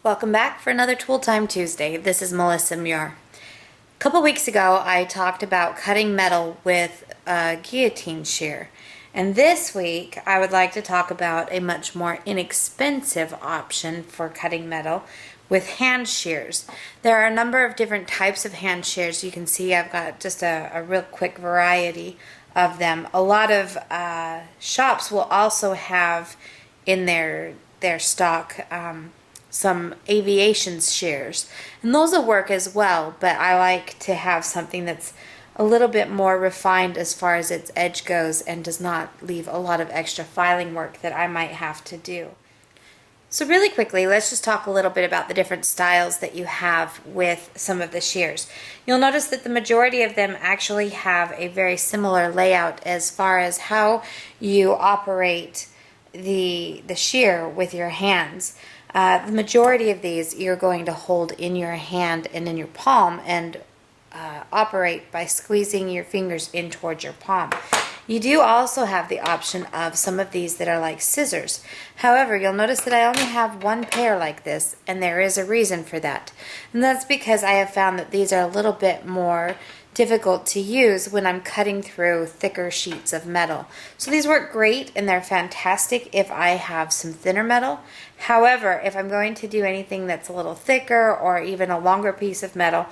Welcome back for another Tool Time Tuesday. This is Melissa Muir. A couple weeks ago I talked about cutting metal with a guillotine shear. And this week I would like to talk about a much more inexpensive option for cutting metal with hand shears. There are a number of different types of hand shears. You can see I've got just a real quick variety of them. A lot of shops will also have in their stock some aviation shears, and those will work as well, but I like to have something that's a little bit more refined as far as its edge goes and does not leave a lot of extra filing work that I might have to do. So really quickly, let's just talk a little bit about the different styles that you have with some of the shears. You'll notice that the majority of them actually have a very similar layout as far as how you operate the shear with your hands. The majority of these you're going to hold in your hand and in your palm and operate by squeezing your fingers in towards your palm. You do also have the option of some of these that are like scissors. However, you'll notice that I only have one pair like this, and there is a reason for that. And that's because I have found that these are a little bit more difficult to use when I'm cutting through thicker sheets of metal. So these work great and they're fantastic if I have some thinner metal. However, if I'm going to do anything that's a little thicker or even a longer piece of metal,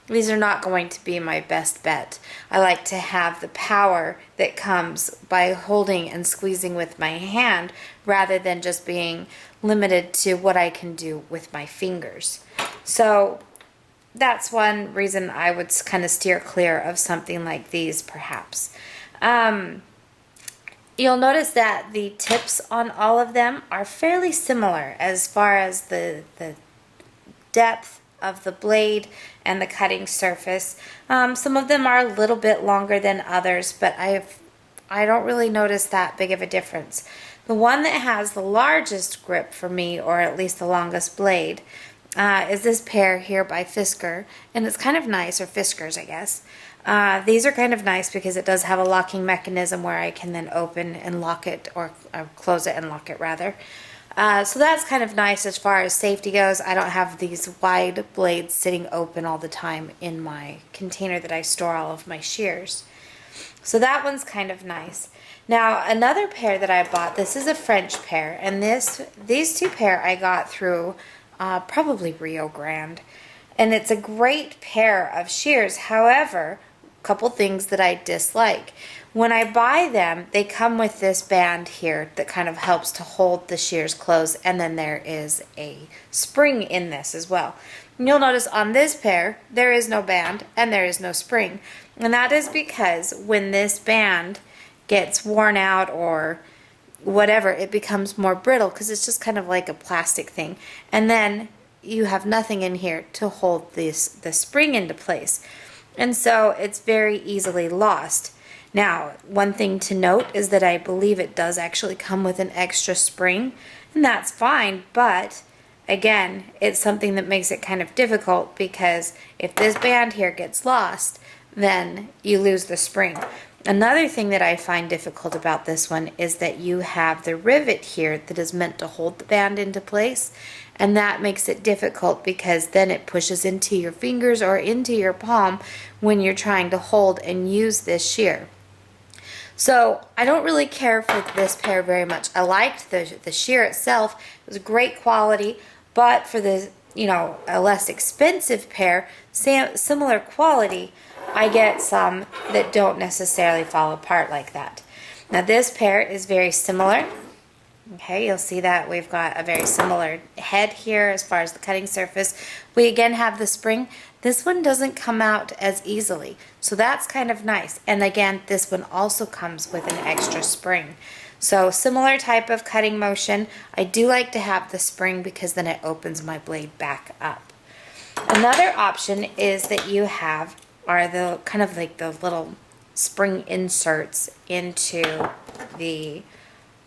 these are not going to be my best bet. I like to have the power that comes by holding and squeezing with my hand rather than just being limited to what I can do with my fingers. So that's one reason I would kind of steer clear of something like these perhaps. You'll notice that the tips on all of them are fairly similar as far as the depth of the blade and the cutting surface. Some of them are a little bit longer than others, but I don't really notice that big of a difference. The one that has the largest grip for me, or at least the longest blade, is this pair here by Fisker, and it's kind of nice, or Fiskers I guess. These are kind of nice because it does have a locking mechanism where I can then open and lock it, or close it and lock it rather. So that's kind of nice as far as safety goes. I don't have these wide blades sitting open all the time in my container that I store all of my shears. So that one's kind of nice. Now another pair that I bought, this is a French pair, and these two pair I got through probably Rio Grande, and it's a great pair of shears. However, a couple things that I dislike. When I buy them, they come with this band here that kind of helps to hold the shears closed, and then there is a spring in this as well. And you'll notice on this pair there is no band and there is no spring, and that is because when this band gets worn out or whatever, it becomes more brittle because it's just kind of like a plastic thing, and then you have nothing in here to hold the spring into place, and so it's very easily lost. Now, one thing to note is that I believe it does actually come with an extra spring, and that's fine, but again, it's something that makes it kind of difficult because if this band here gets lost, then you lose the spring. Another thing that I find difficult about this one is that you have the rivet here that is meant to hold the band into place, and that makes it difficult because then it pushes into your fingers or into your palm when you're trying to hold and use this shear. So I don't really care for this pair very much. I liked the shear itself. It was great quality, but for the a less expensive pair, similar quality, I get some that don't necessarily fall apart like that. Now this pair is very similar. Okay, you'll see that we've got a very similar head here as far as the cutting surface. We again have the spring. This one doesn't come out as easily, so that's kind of nice. And again, this one also comes with an extra spring. So similar type of cutting motion. I do like to have the spring because then it opens my blade back up. Another option is that you have are the kind of like the little spring inserts into the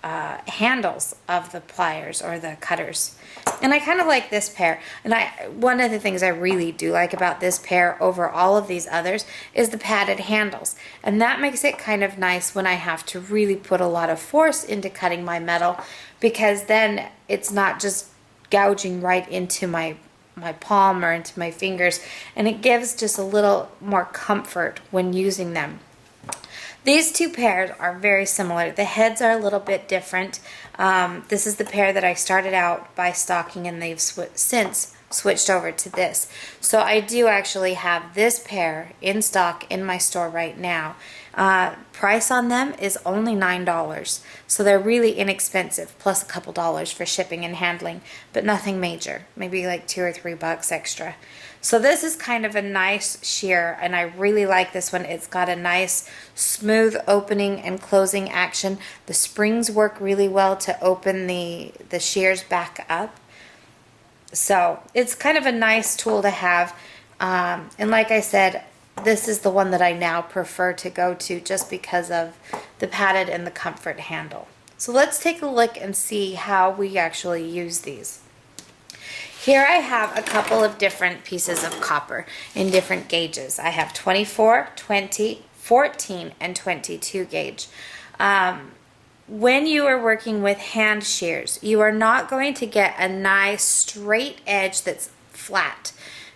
handles of the pliers or the cutters, and I kind of like this pair. And one of the things I really do like about this pair over all of these others is the padded handles, and that makes it kind of nice when I have to really put a lot of force into cutting my metal, because then it's not just gouging right into my palm or into my fingers, and it gives just a little more comfort when using them. These two pairs are very similar. The heads are a little bit different. This is the pair that I started out by stocking, and they've since switched over to this. So I do actually have this pair in stock in my store right now. Price on them is only $9, so they're really inexpensive, plus a couple dollars for shipping and handling, but nothing major, maybe like $2 or $3 extra. So this is kind of a nice shear, and I really like this one. It's got a nice smooth opening and closing action. The springs work really well to open the shears back up. So it's kind of a nice tool to have. And like I said, this is the one that I now prefer to go to just because of the padded and the comfort handle. So let's take a look and see how we actually use these. Here I have a couple of different pieces of copper in different gauges. I have 24, 20, 14, and 22 gauge. When you are working with hand shears, you are not going to get a nice straight edge that's flat.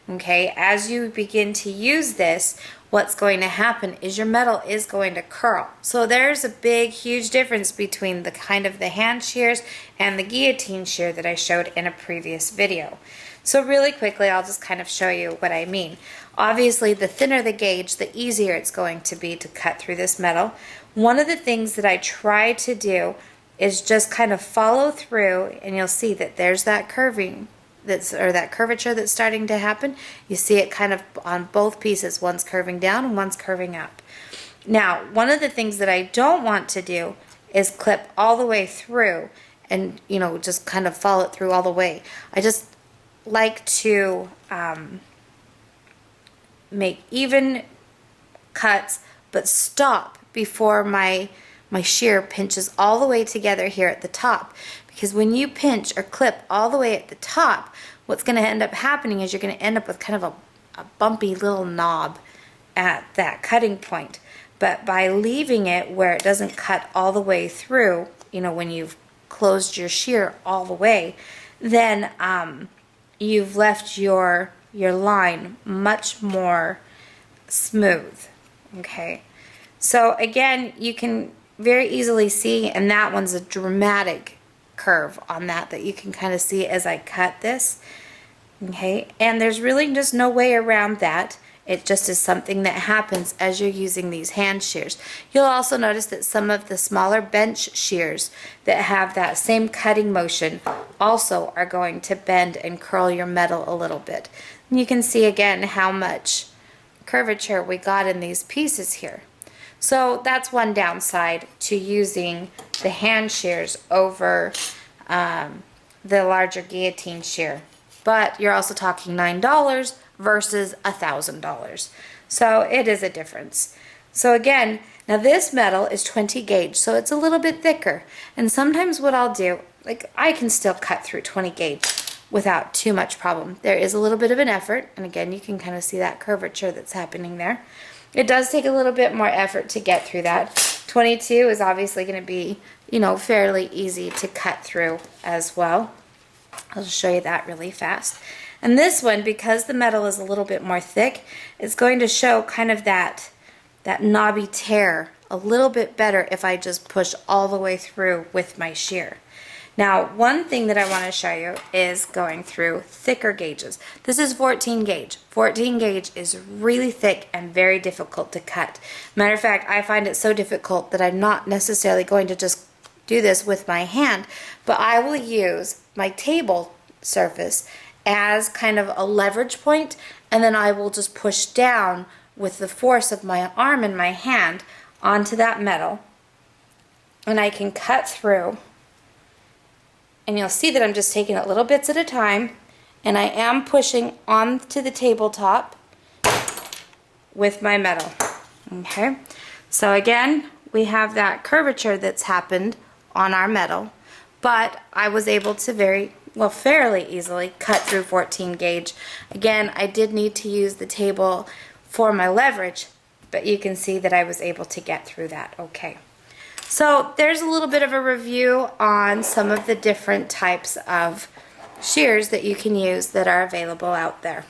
Okay, as you begin to use this, what's going to happen is your metal is going to curl. So there's a big, huge difference between the kind of the hand shears and the guillotine shear that I showed in a previous video. So really quickly, I'll just kind of show you what I mean. Obviously, the thinner the gauge, the easier it's going to be to cut through this metal. One of the things that I try to do is just kind of follow through, and you'll see that there's that curving that curvature that's starting to happen. You see it kind of on both pieces. One's curving down and one's curving up. Now, one of the things that I don't want to do is clip all the way through and, you know, just kind of follow it through all the way. I just like to make even cuts, but stop before my shear pinches all the way together here at the top. Because when you pinch or clip all the way at the top, what's going to end up happening is you're going to end up with kind of a bumpy little knob at that cutting point. But by leaving it where it doesn't cut all the way through, you know, when you've closed your shear all the way, then you've left your line much more smooth. Okay, so again, you can very easily see, and that one's a dramatic curve on that you can kind of see as I cut this. Okay, and there's really just no way around that. It just is something that happens as you're using these hand shears. You'll also notice that some of the smaller bench shears that have that same cutting motion also are going to bend and curl your metal a little bit. And you can see again how much curvature we got in these pieces here. So that's one downside to using the hand shears over the larger guillotine shear. But you're also talking $9 versus $1,000. So it is a difference. So again, now this metal is 20 gauge, so it's a little bit thicker. And sometimes what I'll do, like I can still cut through 20 gauge without too much problem. There is a little bit of an effort, and again, you can kind of see that curvature that's happening there. It does take a little bit more effort to get through that. 22 is obviously going to be, you know, fairly easy to cut through as well. I'll just show you that really fast. And this one, because the metal is a little bit more thick, it's going to show kind of that knobby tear a little bit better if I just push all the way through with my shear. Now, one thing that I want to show you is going through thicker gauges. This is 14 gauge. 14 gauge is really thick and very difficult to cut. Matter of fact, I find it so difficult that I'm not necessarily going to just do this with my hand, but I will use my table surface as kind of a leverage point, and then I will just push down with the force of my arm and my hand onto that metal, and I can cut through. And you'll see that I'm just taking it little bits at a time, and I am pushing onto the tabletop with my metal. Okay, so again, we have that curvature that's happened on our metal, but I was able to fairly easily cut through 14 gauge. Again, I did need to use the table for my leverage, but you can see that I was able to get through that okay. So there's a little bit of a review on some of the different types of shears that you can use that are available out there.